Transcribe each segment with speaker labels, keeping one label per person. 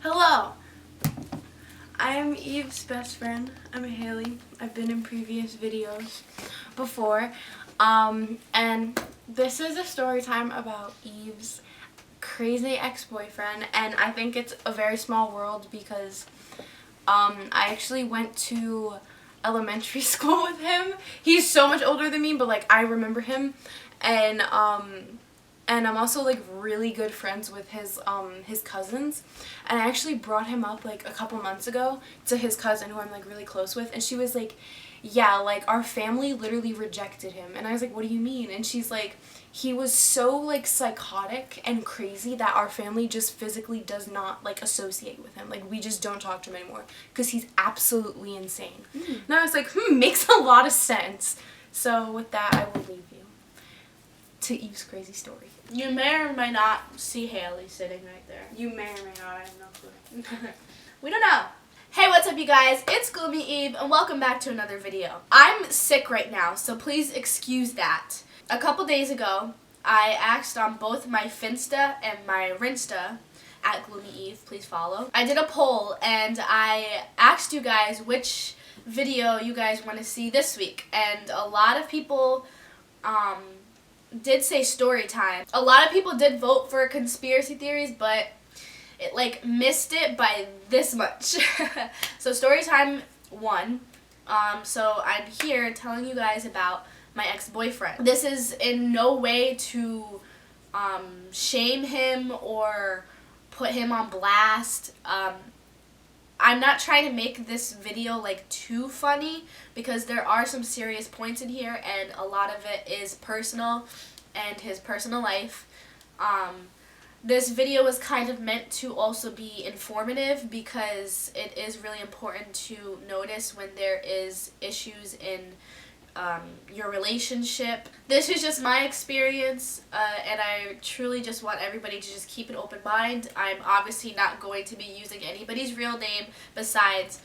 Speaker 1: Hello, I'm Eve's best friend. I'm Haley. I've been in previous videos before. And this is a story time about Eve's crazy ex-boyfriend, and I think it's a very small world because I actually went to elementary school with him. He's so much older than me, but like I remember him, and I'm also like really good friends with his cousins, and I actually brought him up like a couple months ago to his cousin who I'm like really close with, and she was like, yeah, like our family literally rejected him. And I was like, what do you mean? And she's like, he was so like psychotic and crazy that our family just physically does not like associate with him. Like we just don't talk to him anymore because he's absolutely insane. And I was like, makes a lot of sense. So with that, I will leave you to Eve's crazy story.
Speaker 2: You may or may not see Haley sitting right there.
Speaker 1: You may or may not, I have no clue.
Speaker 2: We don't know. Hey, what's up you guys? It's Gloomy Eve and welcome back to another video. I'm sick right now, so please excuse that. A couple days ago, I asked on both my Finsta and my Rinsta at Gloomy Eve, please follow. I did a poll and I asked you guys which video you guys want to see this week, and a lot of people did say story time. A lot of people did vote for conspiracy theories, but it like missed it by this much. So story time won. So I'm here telling you guys about my ex-boyfriend. This is in no way to shame him or put him on blast. I'm not trying to make this video like too funny because there are some serious points in here and a lot of it is personal and his personal life. This video is kind of meant to also be informative because it is really important to notice when there is issues in your relationship. This is just my experience, and I truly just want everybody to just keep an open mind. I'm obviously not going to be using anybody's real name besides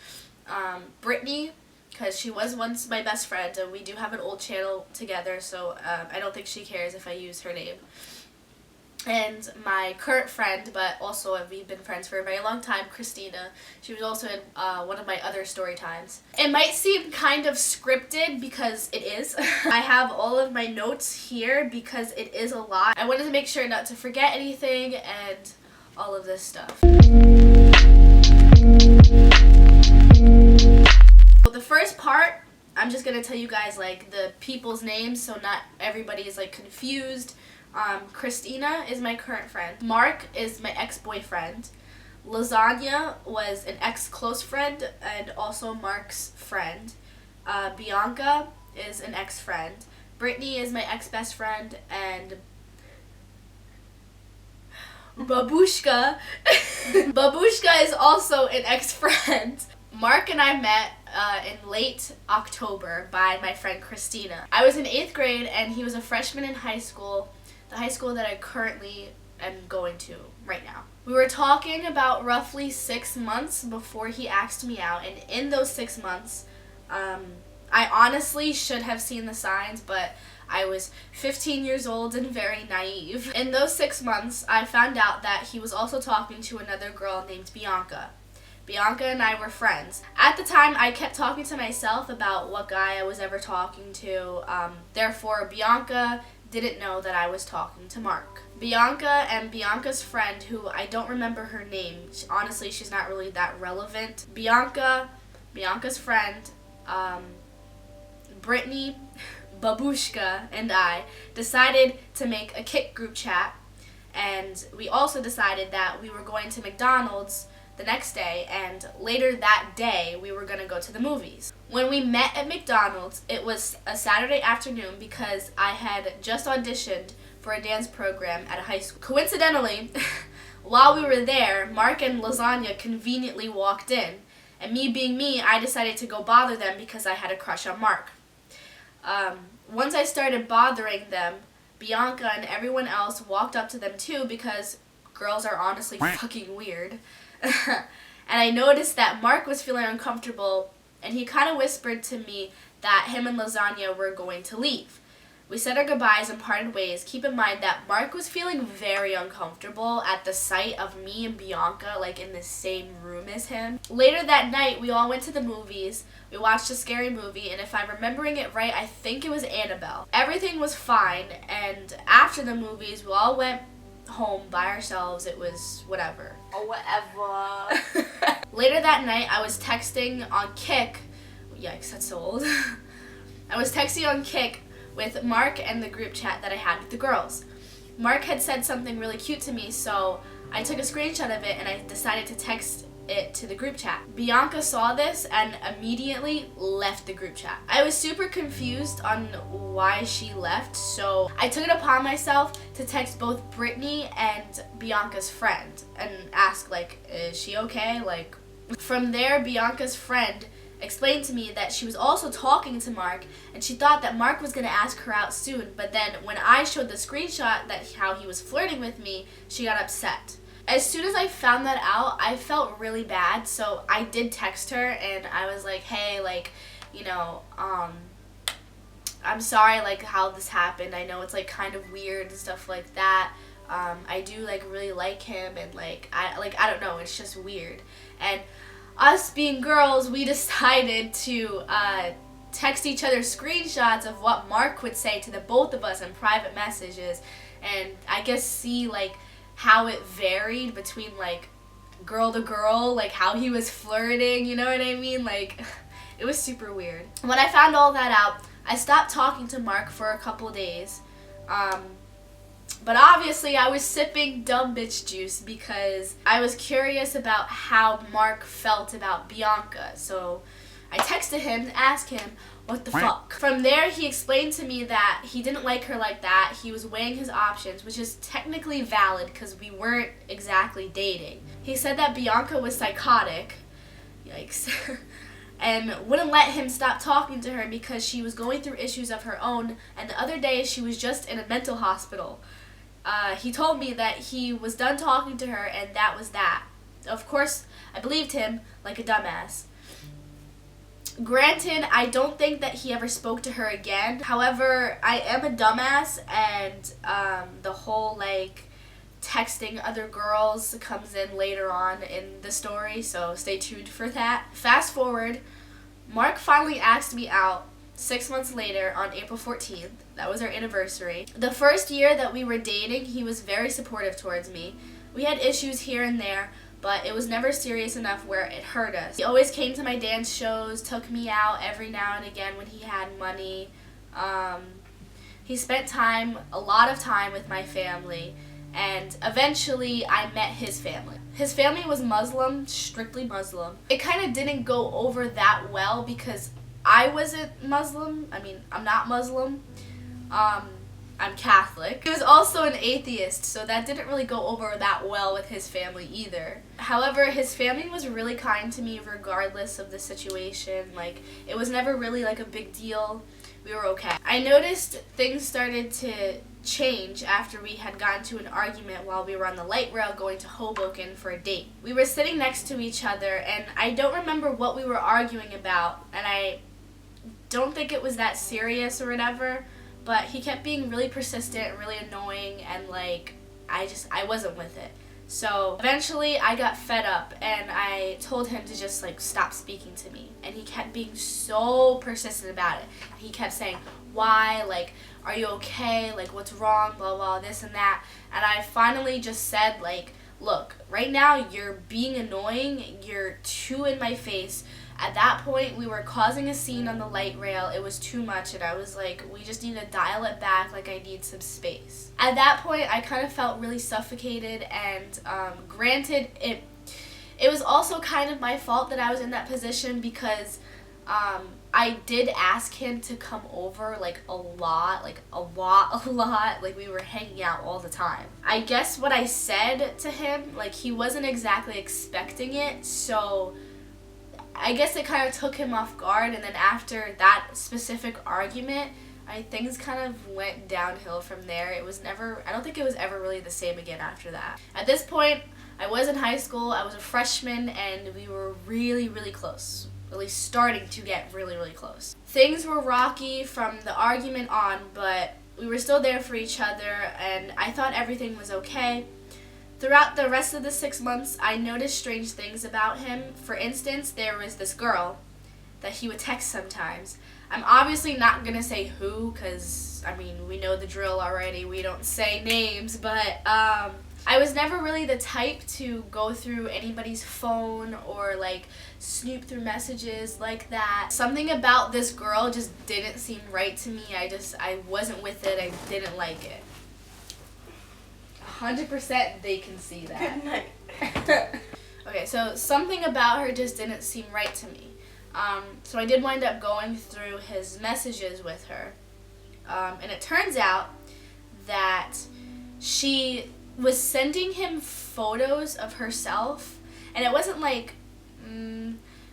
Speaker 2: Brittany, because she was once my best friend, and we do have an old channel together, so I don't think she cares if I use her name. And my current friend, but also we've been friends for a very long time, Christina. She was also in one of my other story times. It might seem kind of scripted because it is. I have all of my notes here because it is a lot. I wanted to make sure not to forget anything and all of this stuff. So the first part, I'm just going to tell you guys like the people's names so not everybody is like confused. Christina is my current friend. Mark is my ex-boyfriend. Lasagna was an ex-close friend and also Mark's friend. Bianca is an ex-friend. Brittany is my ex-best friend, and Babushka Babushka is also an ex-friend. Mark and I met in late October by my friend Christina. I was in 8th grade and he was a freshman in high school. The high school that I currently am going to right now. We were talking about roughly 6 months before he asked me out, and in those 6 months, I honestly should have seen the signs, but I was 15 years old and very naive. In those 6 months, I found out that he was also talking to another girl named Bianca. Bianca and I were friends. At the time, I kept talking to myself about what guy I was ever talking to. Therefore, Bianca didn't know that I was talking to Mark. Bianca and Bianca's friend, who I don't remember her name, honestly she's not really that relevant. Bianca's friend, Brittany, Babushka, and I decided to make a Kik group chat, and we also decided that we were going to McDonald's the next day, and later that day we were going to go to the movies. When we met at McDonald's, it was a Saturday afternoon because I had just auditioned for a dance program at a high school. Coincidentally, while we were there, Mark and Lasagna conveniently walked in, and me being me, I decided to go bother them because I had a crush on Mark. Once I started bothering them, Bianca and everyone else walked up to them too because girls are honestly fucking weird. And I noticed that Mark was feeling uncomfortable, and he kind of whispered to me that him and Lasagna were going to leave. We said our goodbyes and parted ways. Keep in mind that Mark was feeling very uncomfortable at the sight of me and Bianca like in the same room as him. Later that night, we all went to the movies. We watched a scary movie, and if I'm remembering it right, I think it was Annabelle. Everything was fine, and after the movies, we all went home by ourselves. It was whatever.
Speaker 1: Or whatever.
Speaker 2: Later that night, I was texting on Kik. Yikes, that's so old. I was texting on Kik with Mark and the group chat that I had with the girls. Mark had said something really cute to me, so I took a screenshot of it and I decided to text it to the group chat. Bianca saw this and immediately left the group chat. I was super confused on why she left, so I took it upon myself to text both Brittany and Bianca's friend and ask, like, is she okay? Like, from there, Bianca's friend explained to me that she was also talking to Mark and she thought that Mark was going to ask her out soon, but then when I showed the screenshot that how he was flirting with me, she got upset. As soon as I found that out, I felt really bad, so I did text her and I was like, hey, like, you know, I'm sorry, like, how this happened. I know it's, like, kind of weird and stuff like that. I do, like, really like him and, like, I don't know, it's just weird. And us being girls, we decided to text each other screenshots of what Mark would say to the both of us in private messages, and I guess see like how it varied between like girl to girl, like how he was flirting, you know what I mean? Like, it was super weird. When I found all that out, I stopped talking to Mark for a couple days. But obviously I was sipping dumb bitch juice because I was curious about how Mark felt about Bianca. So I texted him to ask him what the fuck. From there, he explained to me that he didn't like her like that. He was weighing his options, which is technically valid because we weren't exactly dating. He said that Bianca was psychotic. Yikes. And wouldn't let him stop talking to her because she was going through issues of her own, and the other day she was just in a mental hospital. He told me that he was done talking to her and that was that. Of course, I believed him like a dumbass. Granted, I don't think that he ever spoke to her again. However, I am a dumbass, and the whole like texting other girls comes in later on in the story, so stay tuned for that. Fast forward, Mark finally asked me out 6 months later on April 14th. That was our anniversary. The first year that we were dating, he was very supportive towards me. We had issues here and there, but it was never serious enough where it hurt us. He always came to my dance shows, took me out every now and again when he had money. He spent a lot of time with my family, and eventually I met his family. His family was Muslim, strictly Muslim. It kind of didn't go over that well because I wasn't Muslim. I mean, I'm not Muslim. I'm Catholic. He was also an atheist, so that didn't really go over that well with his family either. However, his family was really kind to me regardless of the situation. Like, it was never really like a big deal. We were okay. I noticed things started to change after we had gotten to an argument while we were on the light rail going to Hoboken for a date. We were sitting next to each other, and I don't remember what we were arguing about, and I don't think it was that serious or whatever, but he kept being really persistent and really annoying, and like I wasn't with it. So eventually I got fed up and I told him to just like stop speaking to me, and he kept being so persistent about it. He kept saying, why, like, are you okay, like what's wrong, blah blah, this and that. And I finally just said, like, look, right now you're being annoying, you're too in my face. At that point, we were causing a scene on the light rail. It was too much, and I was like, we just need to dial it back, like I need some space. At that point, I kind of felt really suffocated, and granted, it was also kind of my fault that I was in that position because I did ask him to come over, like, a lot. Like, we were hanging out all the time. I guess what I said to him, like, he wasn't exactly expecting it, so I guess it kind of took him off guard, and then after that specific argument, things kind of went downhill from there. I don't think it was ever really the same again after that. At this point, I was in high school, I was a freshman, and we were really, really close. At least starting to get really, really close. Things were rocky from the argument on, but we were still there for each other, and I thought everything was okay. Throughout the rest of the 6 months, I noticed strange things about him. For instance, there was this girl that he would text sometimes. I'm obviously not going to say who, because, I mean, we know the drill already. We don't say names, but I was never really the type to go through anybody's phone or, like, snoop through messages like that. Something about this girl just didn't seem right to me. I wasn't with it. I didn't like it. 100% they can see that.
Speaker 1: Good night.
Speaker 2: Okay, so something about her just didn't seem right to me. So I did wind up going through his messages with her. And it turns out that she was sending him photos of herself. And it wasn't like,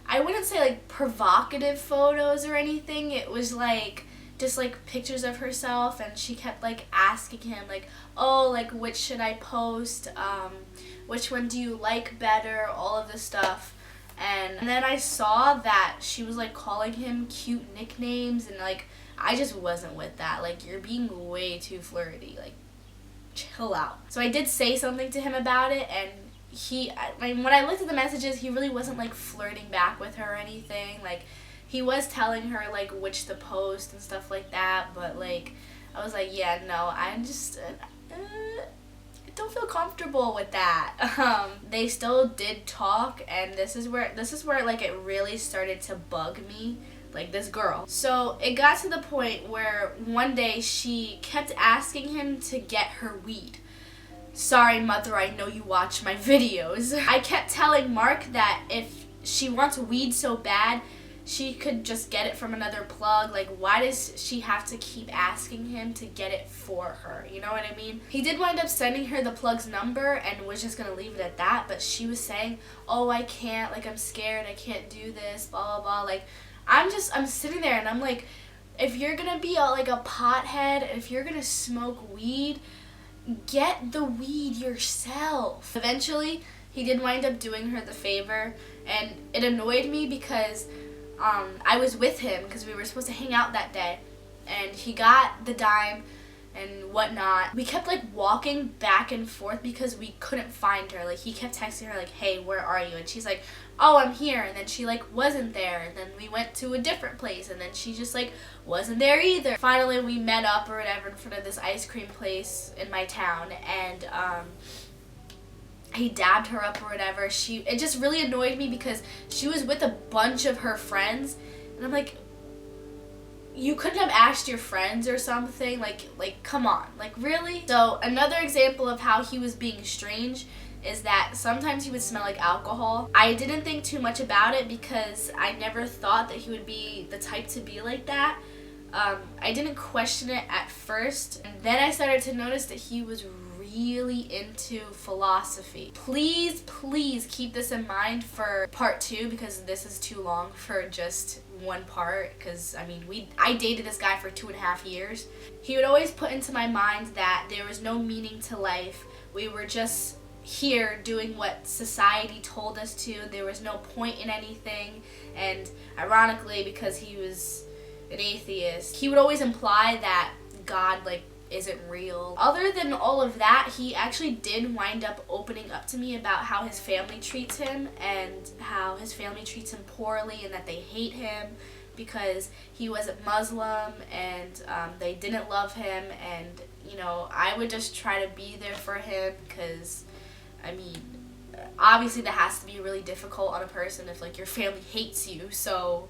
Speaker 2: I wouldn't say like provocative photos or anything. It was like, just like pictures of herself, and she kept like asking him like, oh, like which should I post, which one do you like better, all of this stuff. And then I saw that she was like calling him cute nicknames, and like I just wasn't with that. Like, you're being way too flirty, like chill out. So I did say something to him about it, and when I looked at the messages, he really wasn't like flirting back with her or anything. Like, he was telling her, like, which to post and stuff like that, but, like, I was like, yeah, no, I'm just, I don't feel comfortable with that. They still did talk, and this is where, like, it really started to bug me, like, this girl. So, it got to the point where one day she kept asking him to get her weed. Sorry, mother, I know you watch my videos. I kept telling Mark that if she wants weed so bad, she could just get it from another plug. Like, why does she have to keep asking him to get it for her? You know what I mean? He did wind up sending her the plug's number and was just gonna leave it at that, but she was saying, oh, I can't, like, I'm scared, I can't do this, blah, blah, blah. Like, I'm sitting there and I'm like, if you're gonna be like a pothead, if you're gonna smoke weed, get the weed yourself. Eventually, he did wind up doing her the favor, and it annoyed me because I was with him because we were supposed to hang out that day, and he got the dime and whatnot. We kept like walking back and forth because we couldn't find her. Like, he kept texting her like, hey, where are you? And she's like, oh, I'm here. And then she like wasn't there, and then we went to a different place, and then she just like wasn't there either. Finally, we met up or whatever in front of this ice cream place in my town, and he dabbed her up or whatever. It just really annoyed me because she was with a bunch of her friends, and I'm like, you couldn't have asked your friends or something? Like come on, like, really? So another example of how he was being strange is that sometimes he would smell like alcohol. I didn't think too much about it because I never thought that he would be the type to be like that. I didn't question it at first, and then I started to notice that he was really into philosophy. Please keep this in mind for part 2, because this is too long for just one part, because I mean, I dated this guy for 2.5 years. He would always put into my mind that there was no meaning to life. We were just here doing what society told us to. There was no point in anything, and ironically, because he was an atheist, he would always imply that God, like, isn't real. Other than all of that, he actually did wind up opening up to me about how his family treats him, and how his family treats him poorly, and that they hate him because he wasn't Muslim, and they didn't love him. And, you know, I would just try to be there for him because, I mean, obviously that has to be really difficult on a person if, like, your family hates you, so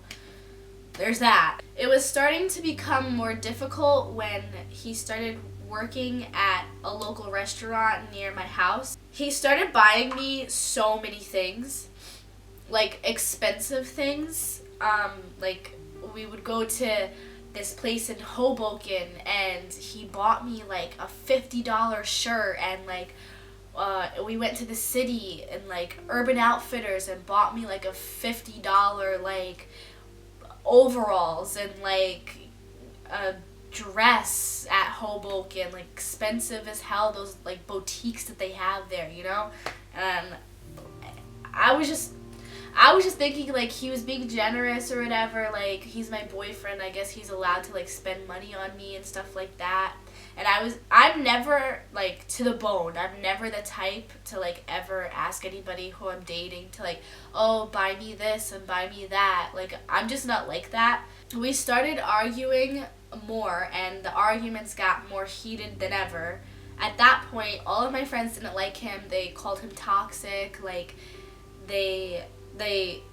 Speaker 2: there's that. It was starting to become more difficult when he started working at a local restaurant near my house. He started buying me so many things, like expensive things. Like, we would go to this place in Hoboken, and he bought me like a $50 shirt, and like we went to the city and like Urban Outfitters and bought me like a $50 like overalls, and like a dress at Hoboken, like expensive as hell, those like boutiques that they have there, you know? And I was just thinking like he was being generous or whatever, like he's my boyfriend, I guess he's allowed to like spend money on me and stuff like that. And I'm never, like, to the bone. I'm never the type to, like, ever ask anybody who I'm dating to, like, oh, buy me this and buy me that. Like, I'm just not like that. We started arguing more, and the arguments got more heated than ever. At that point, all of my friends didn't like him. They called him toxic. Like, they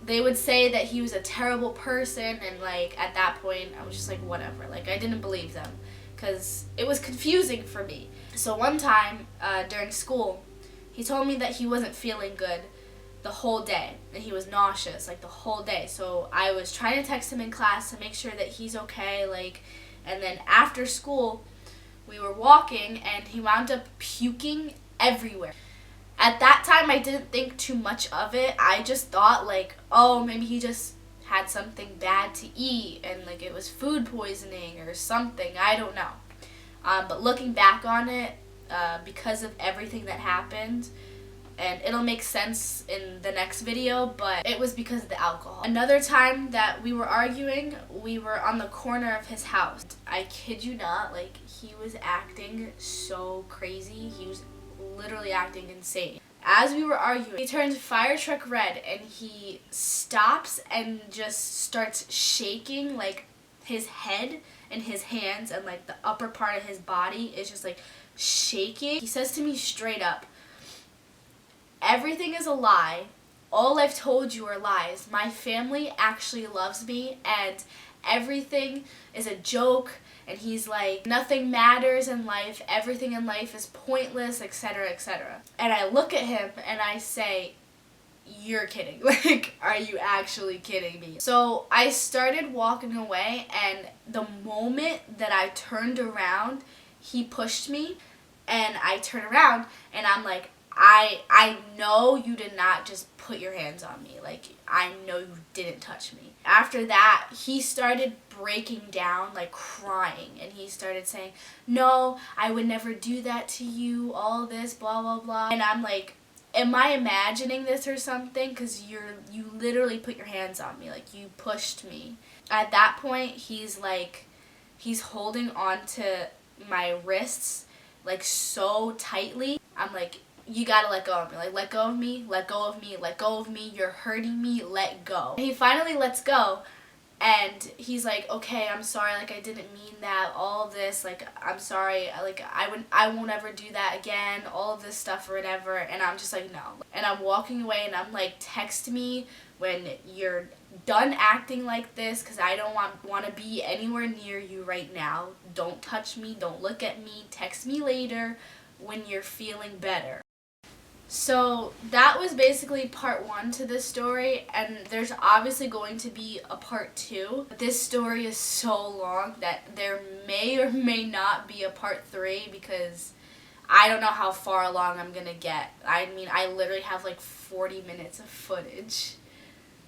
Speaker 2: would say that he was a terrible person, and, like, at that point, I was just like, whatever. Like, I didn't believe them, because it was confusing for me. So one time, during school, he told me that he wasn't feeling good the whole day, and he was nauseous, like, the whole day. So I was trying to text him in class to make sure that he's okay, like, and then after school, we were walking, and he wound up puking everywhere. At that time, I didn't think too much of it. I just thought, like, oh, maybe he just had something bad to eat, and, like, it was food poisoning or something. I don't know. But looking back on it, because of everything that happened, and it'll make sense in the next video, but it was because of the alcohol. Another time that we were arguing, we were on the corner of his house. I kid you not, like, he was acting so crazy. He was literally acting insane. As we were arguing, he turns fire truck red, and he stops and just starts shaking, like, his head and his hands and, like, the upper part of his body is just, like, shaking. He says to me straight up, "Everything is a lie. All I've told you are lies. My family actually loves me, and everything is a joke." And he's like, nothing matters in life. Everything in life is pointless, etc., etc. And I look at him and I say, "You're kidding. Like, are you actually kidding me?" So I started walking away, and the moment that I turned around, he pushed me, and I turn around, and I'm like, I know you did not just put your hands on me. Like, I know you didn't touch me. After that, he started breaking down, like, crying, and he started saying, "No, I would never do that to you, all this, blah, blah, blah." And I'm like, am I imagining this or something? Because you literally put your hands on me. Like, you pushed me. At that point, he's holding on to my wrists, like, so tightly. I'm like, you gotta let go of me. Like, let go of me, let go of me, let go of me. You're hurting me, let go. And he finally lets go, and he's like, "Okay, I'm sorry, like, I didn't mean that, all of this, like, I'm sorry, like, I won't ever do that again," all of this stuff or whatever. And I'm just like, no. And I'm walking away, and I'm like, text me when you're done acting like this, because I don't want to be anywhere near you right now. Don't touch me, don't look at me, text me later when you're feeling better. So that was basically part 1 to this story, and there's obviously going to be a part 2. This story is so long that there may or may not be a part 3, because I don't know how far along I'm gonna get. I mean, I literally have like 40 minutes of footage.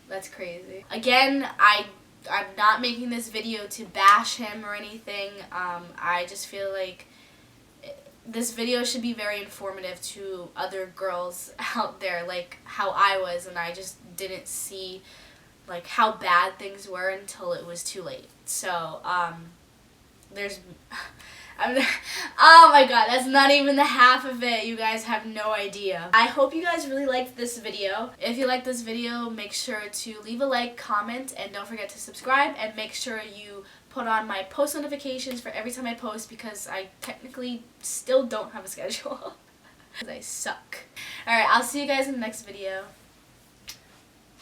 Speaker 2: That's crazy. Again, I'm not making this video to bash him or anything. I just feel like this video should be very informative to other girls out there, like how I was, and I just didn't see, like, how bad things were until it was too late. So, oh my god, that's not even the half of it. You guys have no idea. I hope you guys really liked this video. If you liked this video, make sure to leave a like, comment, and don't forget to subscribe, and make sure you put on my post notifications for every time I post, because I technically still don't have a schedule. Because I suck. Alright, I'll see you guys in the next video.